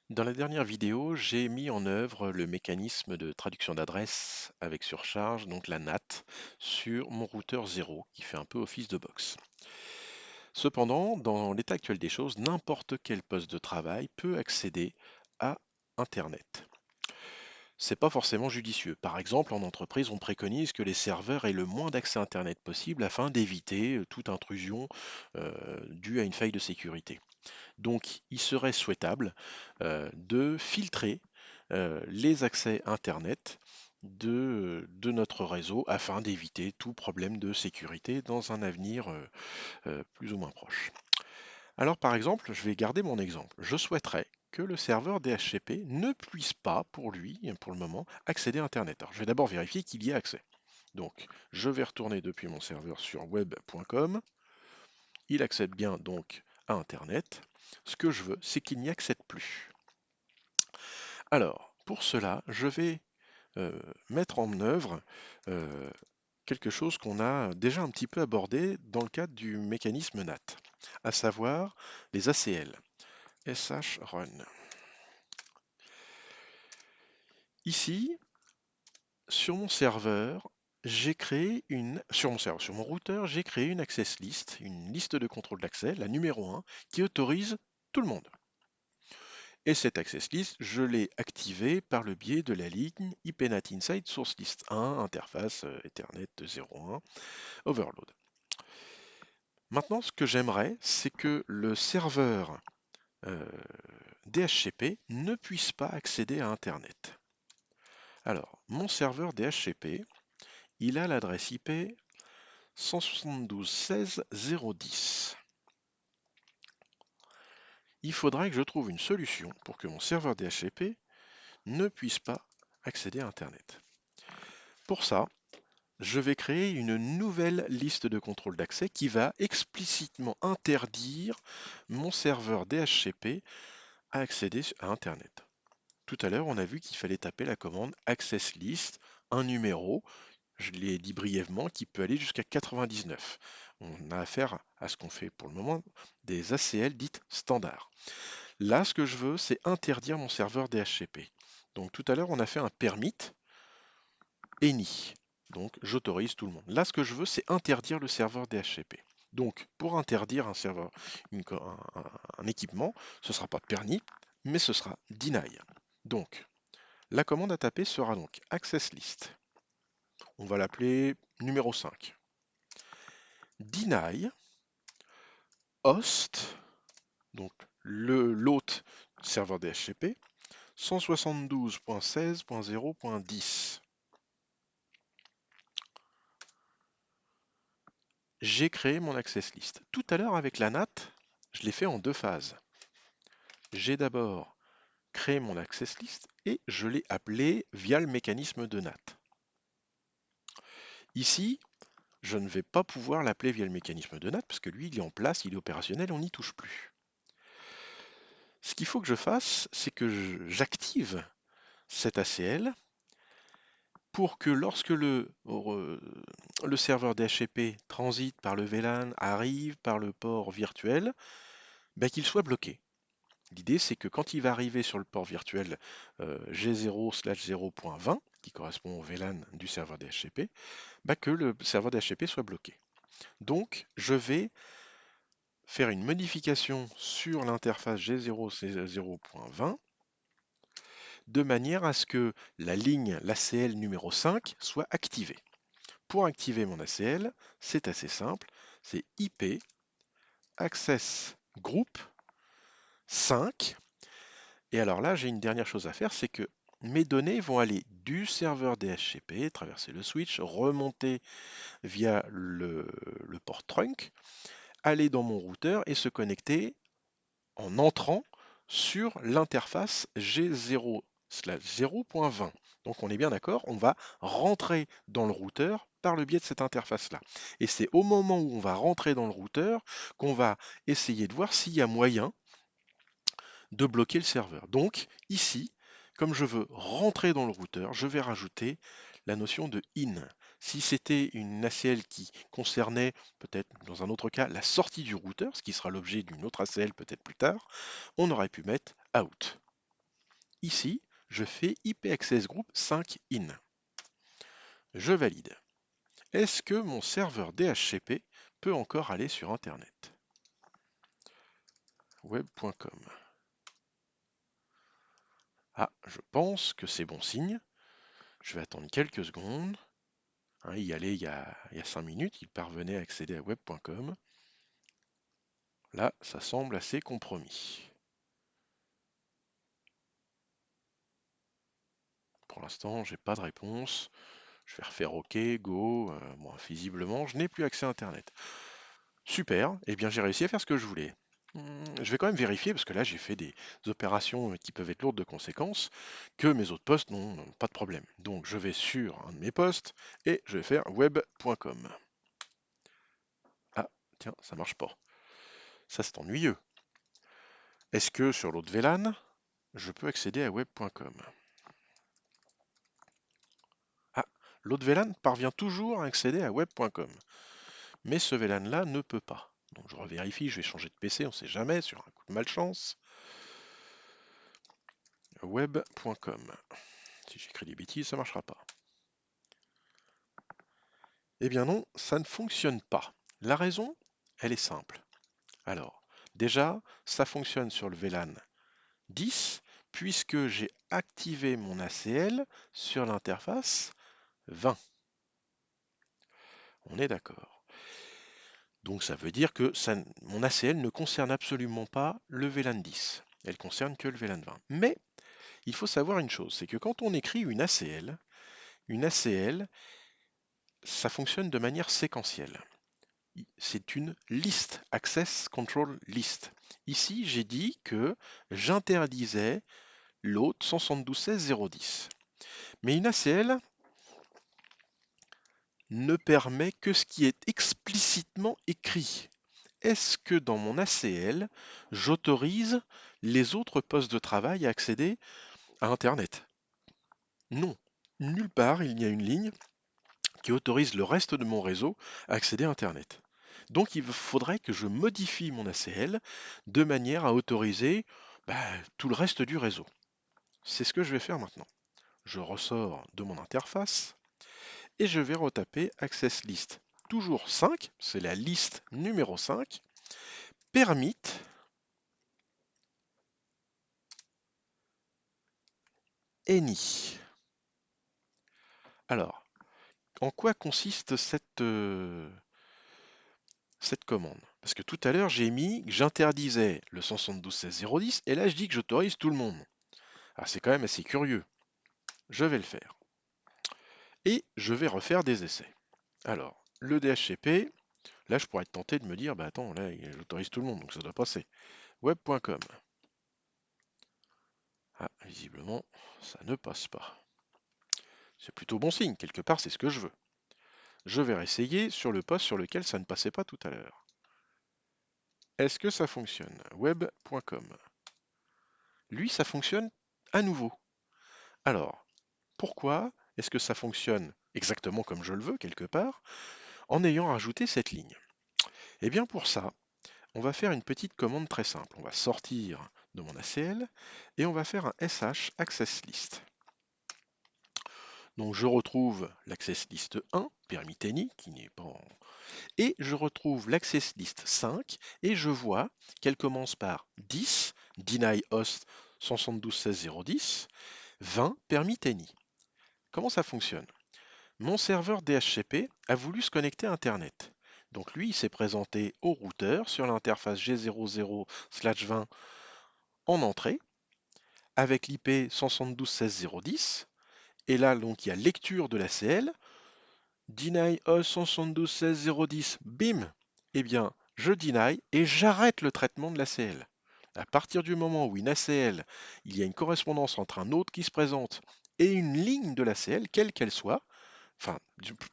Dans la dernière vidéo, j'ai mis en œuvre le mécanisme de traduction d'adresse avec surcharge, donc la NAT, sur mon routeur 0 qui fait un peu office de box. Cependant, dans l'état actuel des choses, n'importe quel poste de travail peut accéder à Internet. C'est pas forcément judicieux. Par exemple, en entreprise, on préconise que les serveurs aient le moins d'accès Internet possible afin d'éviter toute intrusion due à une faille de sécurité. Donc, il serait souhaitable de filtrer les accès Internet de notre réseau afin d'éviter tout problème de sécurité dans un avenir plus ou moins proche. Alors, par exemple, je vais garder mon exemple. Je souhaiterais que le serveur DHCP ne puisse pas, pour lui, pour le moment, accéder à Internet. Alors, je vais d'abord vérifier qu'il y ait accès. Donc, je vais retourner depuis mon serveur sur web.com. Il accède bien donc à Internet. Ce que je veux, c'est qu'il n'y accède plus. Alors, pour cela, je vais mettre en œuvre euh, quelque chose qu'on a déjà un petit peu abordé dans le cadre du mécanisme NAT, à savoir les ACL, SH-Run. Ici, sur mon serveur, sur mon routeur, j'ai créé une access list, une liste de contrôle d'accès, la numéro 1, qui autorise tout le monde. Et cette access list, je l'ai activée par le biais de la ligne IPNAT Inside Source List 1, interface Ethernet 01, overload. Maintenant, ce que j'aimerais, c'est que le serveur DHCP ne puisse pas accéder à Internet. Alors, mon serveur DHCP, il a l'adresse IP 172.16.0.10. Il faudrait que je trouve une solution pour que mon serveur DHCP ne puisse pas accéder à Internet. Pour ça, je vais créer une nouvelle liste de contrôle d'accès qui va explicitement interdire mon serveur DHCP à accéder à Internet. Tout à l'heure, on a vu qu'il fallait taper la commande access list, un numéro, je l'ai dit brièvement, qui peut aller jusqu'à 99. On a affaire à ce qu'on fait pour le moment des ACL dites standards. Là, ce que je veux, c'est interdire mon serveur DHCP. Donc tout à l'heure, on a fait un permit any. Donc j'autorise tout le monde. Là, ce que je veux, c'est interdire le serveur DHCP. Donc pour interdire un serveur, un équipement, ce ne sera pas permis, mais ce sera deny. Donc la commande à taper sera donc access list. On va l'appeler numéro 5. Deny host, donc l'hôte serveur DHCP, 172.16.0.10. J'ai créé mon access list. Tout à l'heure avec la NAT, je l'ai fait en deux phases. J'ai d'abord créé mon access list et je l'ai appelé via le mécanisme de NAT. Ici, je ne vais pas pouvoir l'appeler via le mécanisme de NAT parce que lui, il est en place, il est opérationnel, on n'y touche plus. Ce qu'il faut que je fasse, c'est que j'active cet ACL pour que lorsque le serveur DHCP transite par le VLAN, arrive par le port virtuel, ben, qu'il soit bloqué. L'idée, c'est que quand il va arriver sur le port virtuel G0/0.20, qui correspond au VLAN du serveur DHCP, ben, que le serveur DHCP soit bloqué. Donc, je vais faire une modification sur l'interface G0/0.20 de manière à ce que la ligne, l'ACL numéro 5, soit activée. Pour activer mon ACL, c'est assez simple, c'est IP access group 5. Et alors là, j'ai une dernière chose à faire, c'est que mes données vont aller du serveur DHCP, traverser le switch, remonter via le port trunk, aller dans mon routeur et se connecter en entrant sur l'interface G0/0.20. Donc on est bien d'accord, on va rentrer dans le routeur par le biais de cette interface-là. Et c'est au moment où on va rentrer dans le routeur qu'on va essayer de voir s'il y a moyen de bloquer le serveur. Donc ici, comme je veux rentrer dans le routeur, je vais rajouter la notion de in. Si c'était une ACL qui concernait peut-être dans un autre cas la sortie du routeur, ce qui sera l'objet d'une autre ACL peut-être plus tard, on aurait pu mettre out. Ici, je fais IP Access Group 5 in. Je valide. Est-ce que mon serveur DHCP peut encore aller sur Internet? Web.com. Ah, je pense que c'est bon signe. Je vais attendre quelques secondes. Hein, il y allait il y a 5 minutes, il parvenait à accéder à web.com. Là, ça semble assez compromis. Pour l'instant, j'ai pas de réponse. Je vais refaire OK, go. Bon, visiblement, je n'ai plus accès à Internet. Super, eh bien j'ai réussi à faire ce que je voulais. Je vais quand même vérifier, parce que là j'ai fait des opérations qui peuvent être lourdes de conséquences, que mes autres postes n'ont pas de problème. Donc je vais sur un de mes postes et je vais faire web.com. Ah, tiens, ça marche pas. Ça c'est ennuyeux. Est-ce que sur l'autre VLAN, je peux accéder à web.com? Ah, l'autre VLAN parvient toujours à accéder à web.com. Mais ce VLAN-là ne peut pas. Donc je revérifie, je vais changer de PC, on ne sait jamais, sur un coup de malchance. Web.com. Si j'écris des bêtises, ça ne marchera pas. Eh bien non, ça ne fonctionne pas. La raison, elle est simple. Alors, déjà, ça fonctionne sur le VLAN 10, puisque j'ai activé mon ACL sur l'interface 20. On est d'accord. Donc ça veut dire que mon ACL ne concerne absolument pas le VLAN 10. Elle concerne que le VLAN 20. Mais il faut savoir une chose, c'est que quand on écrit une ACL, ça fonctionne de manière séquentielle. C'est une liste, Access Control List. Ici, j'ai dit que j'interdisais l'autre 172.16.0.10. Mais une ACL ne permet que ce qui est explicitement écrit. Est-ce que dans mon ACL, j'autorise les autres postes de travail à accéder à Internet? Non. Nulle part, il y a une ligne qui autorise le reste de mon réseau à accéder à Internet. Donc il faudrait que je modifie mon ACL de manière à autoriser tout le reste du réseau. C'est ce que je vais faire maintenant. Je ressors de mon interface et je vais retaper Access List. Toujours 5, c'est la liste numéro 5. Permit any. Alors, en quoi consiste cette commande? Parce que tout à l'heure, j'ai mis que j'interdisais le 172.16.0.10 et là, je dis que j'autorise tout le monde. Alors, c'est quand même assez curieux. Je vais le faire. Et je vais refaire des essais. Alors, le DHCP, là, je pourrais être tenté de me dire, bah attends, là, j'autorise tout le monde, donc ça doit passer. Web.com. Ah, visiblement, ça ne passe pas. C'est plutôt bon signe, quelque part, c'est ce que je veux. Je vais réessayer sur le poste sur lequel ça ne passait pas tout à l'heure. Est-ce que ça fonctionne? Web.com. Lui, ça fonctionne à nouveau. Alors, pourquoi est-ce que ça fonctionne exactement comme je le veux, quelque part, en ayant rajouté cette ligne? Eh bien, pour ça, on va faire une petite commande très simple. On va sortir de mon ACL et on va faire un sh access list. Donc, je retrouve l'access list 1, permis any, qui n'est pas en... Et je retrouve l'access list 5 et je vois qu'elle commence par 10, deny host 172.16.0.10, 20, permis any. Comment ça fonctionne? Mon serveur DHCP a voulu se connecter à Internet. Donc lui, il s'est présenté au routeur sur l'interface G00/20 en entrée avec l'IP 172.16.0.10. Et là, donc, il y a lecture de l'ACL. Deny host 172.16.0.10. Bim! Eh bien, je deny et j'arrête le traitement de l'ACL. À partir du moment où une ACL, il y a une correspondance entre un autre qui se présente et une ligne de l'ACL, quelle qu'elle soit, enfin,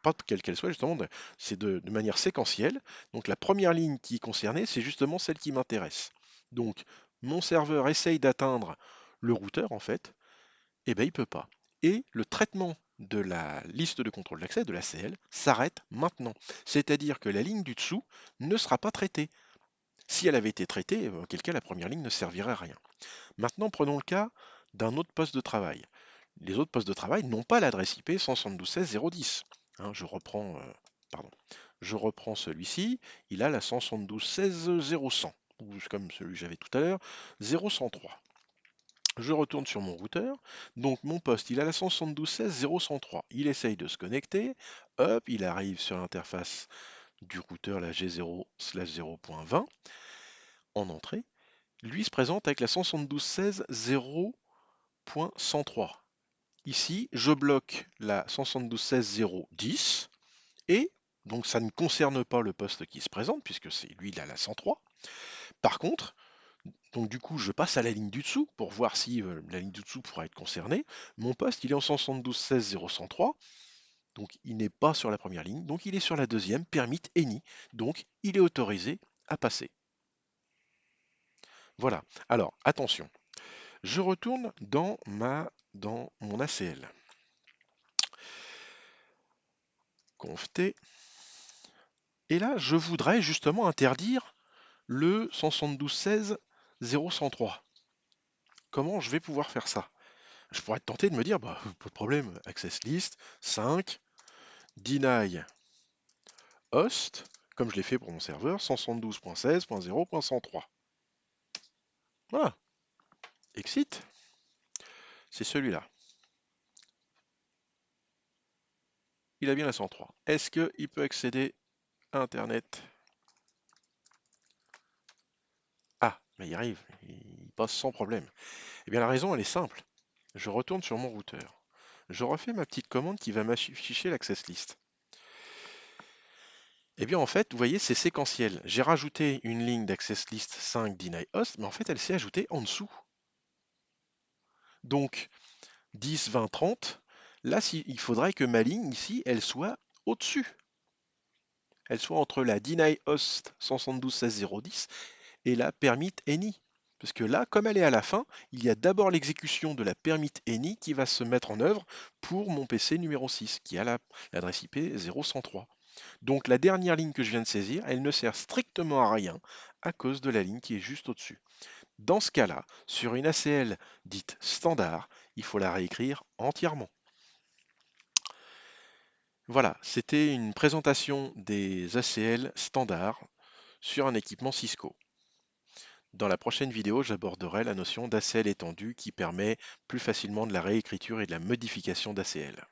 pas quelle qu'elle soit, justement, c'est de manière séquentielle. Donc la première ligne qui est concernée, c'est justement celle qui m'intéresse. Donc mon serveur essaye d'atteindre le routeur, en fait, et ben il peut pas. Et le traitement de la liste de contrôle d'accès, de l'ACL, s'arrête maintenant. C'est-à-dire que la ligne du dessous ne sera pas traitée. Si elle avait été traitée, auquel cas la première ligne ne servirait à rien. Maintenant, prenons le cas d'un autre poste de travail. Les autres postes de travail n'ont pas l'adresse IP 172.16.010. Hein, pardon, je reprends celui-ci, il a la 172.16.0.100, ou comme celui que j'avais tout à l'heure, 0.103. Je retourne sur mon routeur, donc mon poste, il a la 172.16.0.103. Il essaye de se connecter, hop, il arrive sur l'interface du routeur, la G0/0.20, en entrée. Lui se présente avec la 172.16.0.103. Ici, je bloque la 172.16.0.10 et donc ça ne concerne pas le poste qui se présente puisque c'est lui, il a la 103. Par contre, donc du coup, je passe à la ligne du dessous pour voir si la ligne du dessous pourra être concernée. Mon poste, il est en 172.16.0.103, donc il n'est pas sur la première ligne, donc il est sur la deuxième, permit any, donc il est autorisé à passer. Voilà. Alors, attention, je retourne dans mon ACL. Conft. Et là, je voudrais justement interdire le 172.16.0.103. Comment je vais pouvoir faire ça? Je pourrais être tenté de me dire, bah, pas de problème, access list, 5, deny host, comme je l'ai fait pour mon serveur, 172.16.0.103. Voilà, exit, c'est celui-là. Il a bien la 103. Est-ce qu'il peut accéder à Internet? Ah, mais il arrive, il passe sans problème. Eh bien la raison, elle est simple. Je retourne sur mon routeur. Je refais ma petite commande qui va m'afficher l'access list. Eh bien en fait, vous voyez, c'est séquentiel. J'ai rajouté une ligne d'access list 5 deny host, mais en fait elle s'est ajoutée en dessous. Donc 10, 20, 30, là il faudrait que ma ligne ici, elle soit au-dessus. Elle soit entre la deny host 172.16.0.10 et la permit any. Parce que là, comme elle est à la fin, il y a d'abord l'exécution de la permit any qui va se mettre en œuvre pour mon PC numéro 6, qui a l'adresse IP 0.103. Donc la dernière ligne que je viens de saisir, elle ne sert strictement à rien à cause de la ligne qui est juste au-dessus. Dans ce cas-là, sur une ACL dite standard, il faut la réécrire entièrement. Voilà, c'était une présentation des ACL standards sur un équipement Cisco. Dans la prochaine vidéo, j'aborderai la notion d'ACL étendu qui permet plus facilement de la réécriture et de la modification d'ACL.